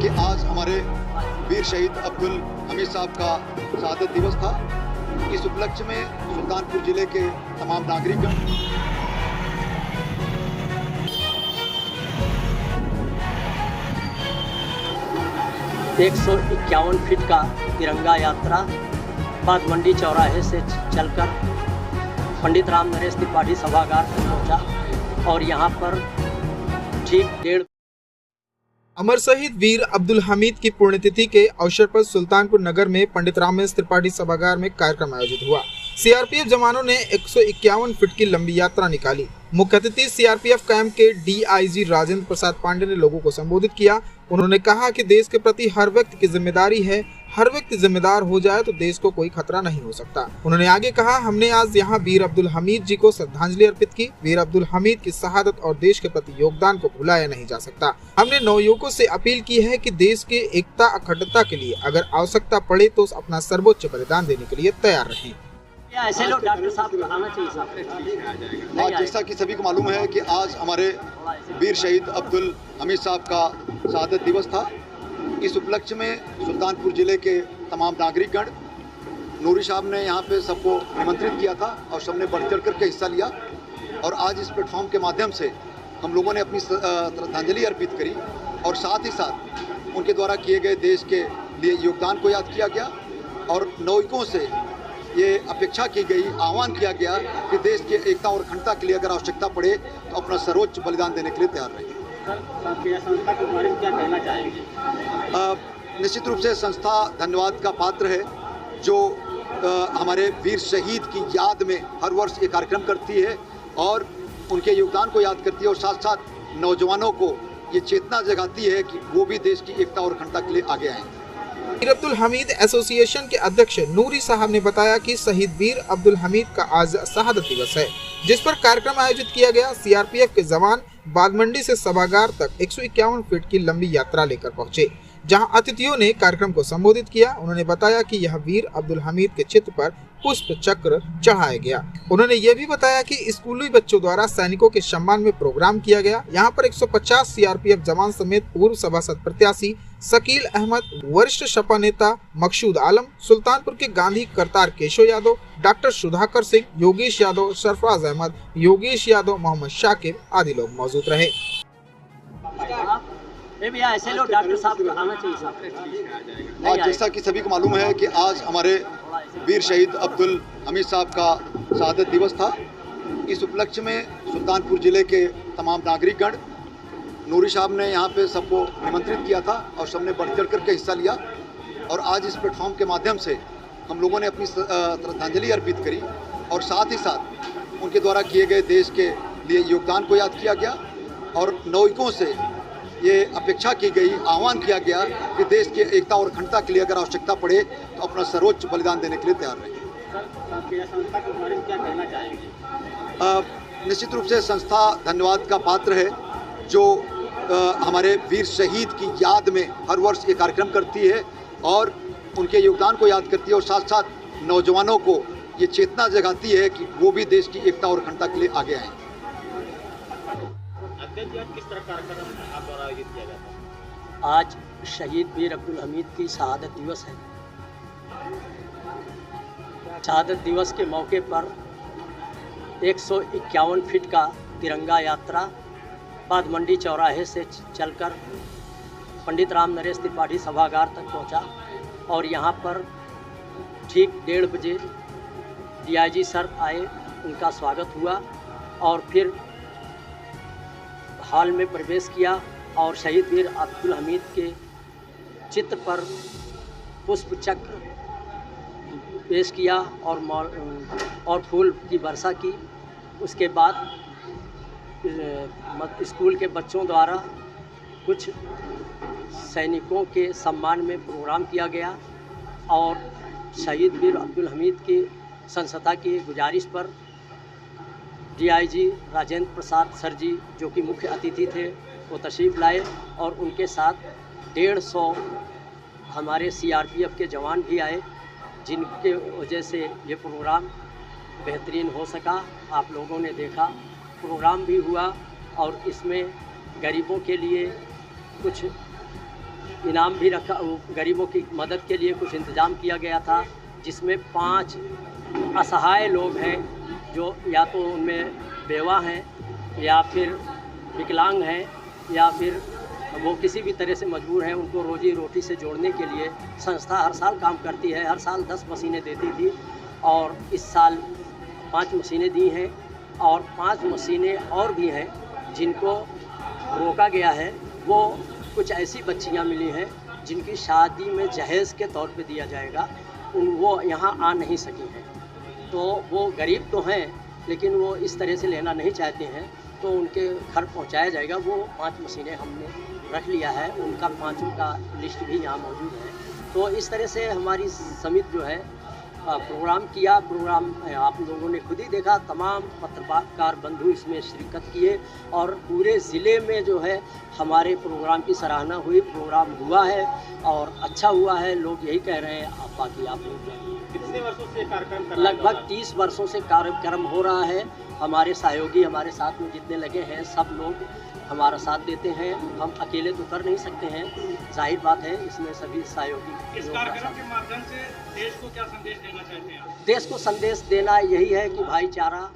कि आज हमारे वीर शहीद अब्दुल हमीद साहब का शहादत दिवस था। इस उपलक्ष्य में सुल्तानपुर जिले के तमाम नागरिकगण एक 151 फीट का तिरंगा यात्रा बाद मंडी चौराहे से चलकर पंडित राम नरेश त्रिपाठी सभागार तक पहुंचा और यहाँ पर ठीक 1.5 अमर शहीद वीर अब्दुल हमीद की पुण्यतिथि के अवसर पर सुल्तानपुर नगर में पंडित राम नरेश त्रिपाठी सभागार में कार्यक्रम आयोजित हुआ। सीआरपीएफ जवानों ने 151 फीट की लंबी यात्रा निकाली। मुख्य अतिथि सीआरपीएफ कैंप के डीआईजी राजेंद्र प्रसाद पांडे ने लोगों को संबोधित किया। उन्होंने कहा कि देश के प्रति हर व्यक्ति की जिम्मेदारी है, हर व्यक्ति जिम्मेदार हो जाए तो देश को कोई खतरा नहीं हो सकता। उन्होंने आगे कहा, हमने आज यहाँ वीर अब्दुल हमीद जी को श्रद्धांजलि अर्पित की। वीर अब्दुल हमीद की शहादत और देश के प्रति योगदान को भुलाया नहीं जा सकता। हमने नवयुवकों से अपील की है कि देश के एकता अखंडता के लिए अगर आवश्यकता पड़े तो अपना सर्वोच्च बलिदान देने के लिए तैयार रहें। ऐसे लोग डॉक्टर साहब आना चाहिए। आज जैसा कि सभी को मालूम है कि आज हमारे वीर शहीद अब्दुल हमीद साहब का शहादत दिवस था। इस उपलक्ष्य में सुल्तानपुर जिले के तमाम नागरिकगण, नूरी साहब ने यहाँ पे सबको निमंत्रित किया था और सबने बढ़ चढ़ करके हिस्सा लिया और आज इस प्लेटफॉर्म के माध्यम से हम लोगों ने अपनी श्रद्धांजलि अर्पित करी और साथ ही साथ उनके द्वारा किए गए देश के लिए योगदान को याद किया गया और नवयुवकों से ये अपेक्षा की गई, आह्वान किया गया कि देश के एकता और अखंडता के लिए अगर आवश्यकता पड़े तो अपना सर्वोच्च बलिदान देने के लिए तैयार रहें। संस्था के बारे में क्या कहना चाहेंगे? निश्चित रूप से संस्था धन्यवाद का पात्र है जो हमारे वीर शहीद की याद में हर वर्ष ये कार्यक्रम करती है और उनके योगदान को याद करती है और साथ साथ नौजवानों को ये चेतना जगाती है कि वो भी देश की एकता और अखंडता के लिए आगे आएँ। वीर अब्दुल हमीद एसोसिएशन के अध्यक्ष नूरी साहब ने बताया कि शहीद वीर अब्दुल हमीद का आज शहादत दिवस है, जिस पर कार्यक्रम आयोजित किया गया। सीआरपीएफ के जवान बागमंडी से सभागार तक 151 फीट की लंबी यात्रा लेकर पहुंचे, जहां अतिथियों ने कार्यक्रम को संबोधित किया। उन्होंने बताया कि यह वीर अब्दुल हमीद के चित्र पर पुष्प चक्र चढ़ाया गया। उन्होंने ये भी बताया कि स्कूली बच्चों द्वारा सैनिकों के सम्मान में प्रोग्राम किया गया। यहाँ पर 150 सीआरपीएफ जवान समेत पूर्व सभासद प्रत्याशी शकील अहमद, वरिष्ठ सपा नेता मकसूद आलम, सुल्तानपुर के गांधी करतार केशव यादव, डॉक्टर सुधाकर सिंह, योगेश यादव, सरफराज अहमद, योगेश यादव, मोहम्मद शाकिर आदि लोग मौजूद रहे। ऐसे लोग डॉक्टर साहब आना चाहिए। आज जैसा कि सभी को मालूम है कि आज हमारे वीर शहीद अब्दुल हमीद साहब का शहादत दिवस था। इस उपलक्ष्य में सुल्तानपुर जिले के तमाम नागरिकगण, नूरी साहब ने यहाँ पे सबको निमंत्रित किया था और सबने बढ़ चढ़ करके हिस्सा लिया और आज इस प्लेटफॉर्म के माध्यम से हम लोगों ने अपनी श्रद्धांजलि अर्पित करी और साथ ही साथ उनके द्वारा किए गए देश के लिए योगदान को याद किया गया और नवयुवकों से ये अपेक्षा की गई, आह्वान किया गया कि देश के एकता और अखंडता के लिए अगर आवश्यकता पड़े तो अपना सर्वोच्च बलिदान देने के लिए तैयार रहें। संस्था के बारे में क्या कहना चाहेंगे? निश्चित रूप से संस्था धन्यवाद का पात्र है जो हमारे वीर शहीद की याद में हर वर्ष ये कार्यक्रम करती है और उनके योगदान को याद करती है और साथ साथ नौजवानों को ये चेतना जगाती है कि वो भी देश की एकता और अखंडता के लिए आगे आएँ। किस तरह कार्यक्रम आप द्वारा आयोजित किया जाता है? आज शहीद वीर अब्दुल हमीद की शहादत दिवस है। शहादत दिवस के मौके पर 151 फीट का तिरंगा यात्रा बाद मंडी चौराहे से चलकर पंडित राम नरेश त्रिपाठी सभागार तक पहुंचा और यहाँ पर ठीक 1:30 बजे डीआईजी सर आए, उनका स्वागत हुआ और फिर हॉल में प्रवेश किया और शहीद वीर अब्दुल हमीद के चित्र पर पुष्प चक्र पेश किया और फूल की वर्षा की। उसके बाद स्कूल के बच्चों द्वारा कुछ सैनिकों के सम्मान में प्रोग्राम किया गया और शहीद वीर अब्दुल हमीद की संस्था की गुजारिश पर डीआईजी राजेंद्र प्रसाद सर जी, जो कि मुख्य अतिथि थे, वो तशरीफ़ लाए और उनके साथ 150 हमारे सीआरपीएफ के जवान भी आए, जिनके वजह से ये प्रोग्राम बेहतरीन हो सका। आप लोगों ने देखा प्रोग्राम भी हुआ और इसमें गरीबों के लिए कुछ इनाम भी रखा, गरीबों की मदद के लिए कुछ इंतज़ाम किया गया था, जिसमें 5 असहाय लोग हैं जो या तो उनमें बेवा हैं या फिर विकलांग हैं या फिर वो किसी भी तरह से मजबूर हैं। उनको रोजी रोटी से जोड़ने के लिए संस्था हर साल काम करती है। हर साल 10 मशीनें देती थी और इस साल 5 मशीनें दी हैं और 5 मशीनें और भी हैं जिनको रोका गया है। वो कुछ ऐसी बच्चियां मिली हैं जिनकी शादी में जहेज़ के तौर पे दिया जाएगा, वो यहाँ आ नहीं सकी हैं। तो वो गरीब तो हैं लेकिन वो इस तरह से लेना नहीं चाहते हैं, तो उनके घर पहुँचाया जाएगा। वो 5 मशीनें हमने रख लिया है, उनका 5 का लिस्ट भी यहाँ मौजूद है। तो इस तरह से हमारी समिति जो है प्रोग्राम किया। प्रोग्राम आप लोगों ने खुद ही देखा, तमाम पत्रकार बंधु इसमें शिरकत किए और पूरे ज़िले में जो है हमारे प्रोग्राम की सराहना हुई। प्रोग्राम हुआ है और अच्छा हुआ है, लोग यही कह रहे हैं। बाकी आप लोग कितने वर्षों से कार्यक्रम लगभग 30 वर्षों से कार्यक्रम हो रहा है। हमारे सहयोगी हमारे साथ में जितने लगे हैं सब लोग हमारा साथ देते हैं। हम अकेले तो कर नहीं सकते हैं, जाहिर बात है, इसमें सभी सहयोगी। इस कार्यक्रम के माध्यम से देश को क्या संदेश देना चाहते हैं आप? देश को संदेश देना यही है कि भाईचारा